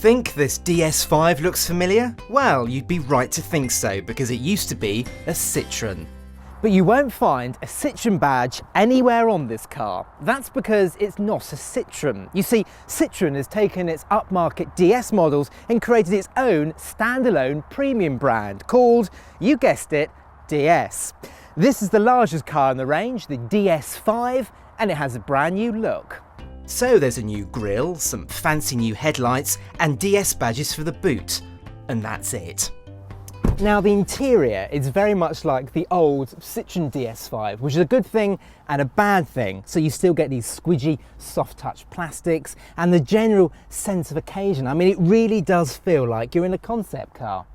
Think this DS5 looks familiar? Well, you'd be right to think so, because it used to be a Citroen. But you won't find a Citroen badge anywhere on this car. That's because it's not a Citroen. You see, Citroen has taken its upmarket DS models and created its own standalone premium brand called, you guessed it, DS. This is the largest car in the range, the DS5, and it has a brand new look. So there's a new grille, some fancy new headlights, and DS badges for the boot. And that's it. Now the interior is very much like the old Citroen DS5, which is a good thing and a bad thing. So you still get these squidgy, soft touch plastics and the general sense of occasion. I mean, it really does feel like you're in a concept car.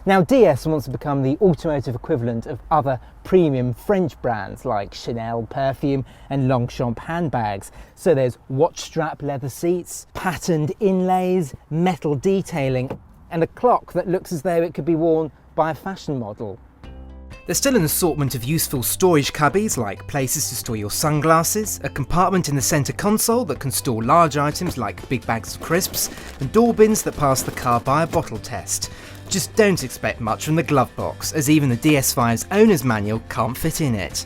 Now DS wants to become the automotive equivalent of other premium French brands like Chanel perfume and Longchamp handbags. So there's watch strap leather seats, patterned inlays, metal detailing, and a clock that looks as though it could be worn by a fashion model. There's still an assortment of useful storage cubbies like places to store your sunglasses, a compartment in the centre console that can store large items like big bags of crisps, and door bins that pass the car by a bottle test. Just don't expect much from the glove box, as even the DS5's owner's manual can't fit in it.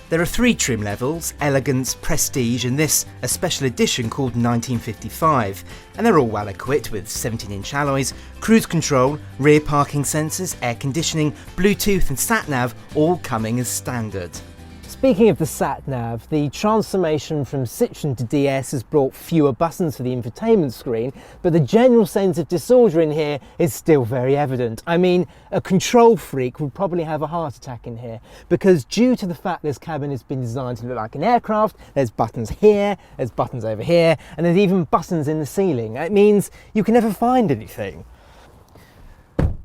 There are 3 trim levels: Elegance, Prestige, and this, a special edition called 1955, and they're all well equipped with 17-inch alloys, cruise control, rear parking sensors, air conditioning, Bluetooth and sat-nav, all coming as standard. Speaking of the sat-nav, the transformation from Citroen to DS has brought fewer buttons for the infotainment screen, but the general sense of disorder in here is still very evident. I mean, a control freak would probably have a heart attack in here, because due to the fact this cabin has been designed to look like an aircraft, there's buttons here, there's buttons over here, and there's even buttons in the ceiling. It means you can never find anything.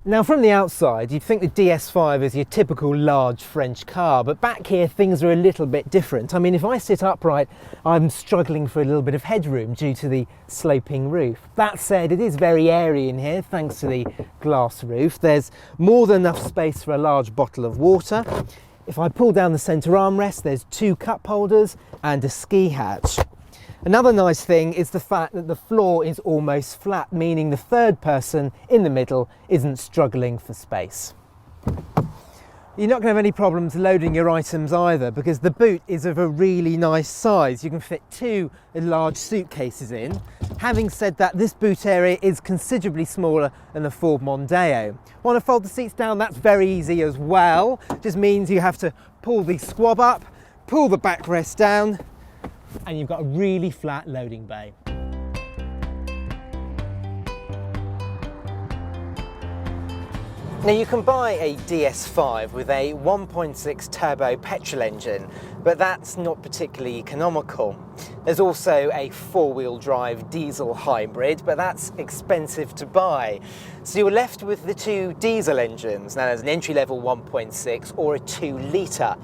Now from the outside, you'd think the DS5 is your typical large French car, but back here things are a little bit different. I mean, if I sit upright, I'm struggling for a little bit of headroom due to the sloping roof. That said, it is very airy in here thanks to the glass roof. There's more than enough space for a large bottle of water. If I pull down the centre armrest, there's 2 cup holders and a ski hatch. Another nice thing is the fact that the floor is almost flat, meaning the third person in the middle isn't struggling for space. You're not going to have any problems loading your items either, because the boot is of a really nice size. You can fit 2 large suitcases in. Having said that, this boot area is considerably smaller than the Ford Mondeo. Want to fold the seats down? That's very easy as well. Just means you have to pull the squab up, pull the backrest down, and you've got a really flat loading bay. Now you can buy a DS5 with a 1.6 turbo petrol engine, but that's not particularly economical. There's also a 4-wheel drive diesel hybrid, but that's expensive to buy. So you're left with the 2 diesel engines. Now there's an entry-level 1.6 or a 2-litre.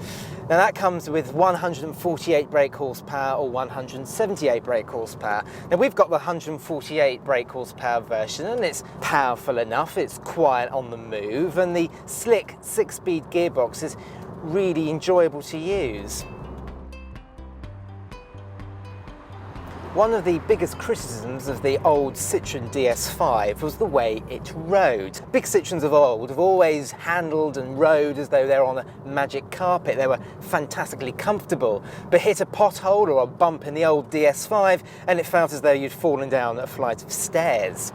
Now that comes with 148 brake horsepower or 178 brake horsepower. Now we've got the 148 brake horsepower version, and it's powerful enough, it's quiet on the move, and the slick 6-speed gearbox is really enjoyable to use. One of the biggest criticisms of the old Citroen DS5 was the way it rode. Big Citroens of old have always handled and rode as though they're on a magic carpet. They were fantastically comfortable, but hit a pothole or a bump in the old DS5 and it felt as though you'd fallen down a flight of stairs.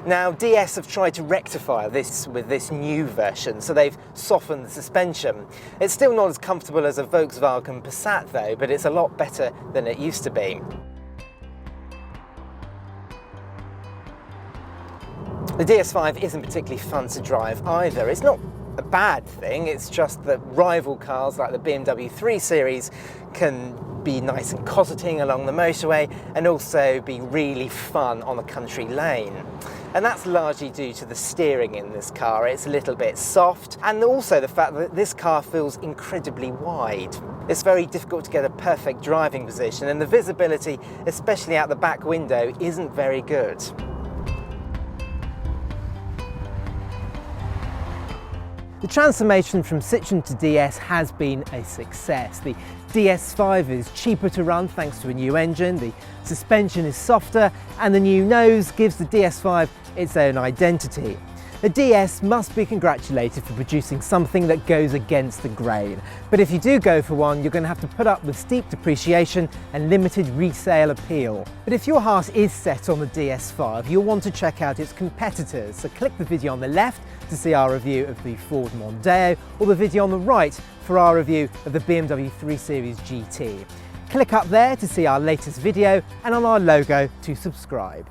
Now DS have tried to rectify this with this new version, so they've softened the suspension. It's still not as comfortable as a Volkswagen Passat though, but it's a lot better than it used to be. The DS5 isn't particularly fun to drive either. It's not a bad thing, it's just that rival cars like the BMW 3 Series can be nice and cosseting along the motorway and also be really fun on a country lane. And that's largely due to the steering in this car. It's a little bit soft, and also the fact that this car feels incredibly wide. It's very difficult to get a perfect driving position, and the visibility, especially out the back window, isn't very good. The transformation from Citroen to DS has been a success. The DS5 is cheaper to run thanks to a new engine, the suspension is softer, and the new nose gives the DS5 its own identity. The DS must be congratulated for producing something that goes against the grain. But if you do go for one, you're going to have to put up with steep depreciation and limited resale appeal. But if your heart is set on the DS5, you'll want to check out its competitors. So click the video on the left to see our review of the Ford Mondeo, or the video on the right for our review of the BMW 3 Series GT. Click up there to see our latest video and on our logo to subscribe.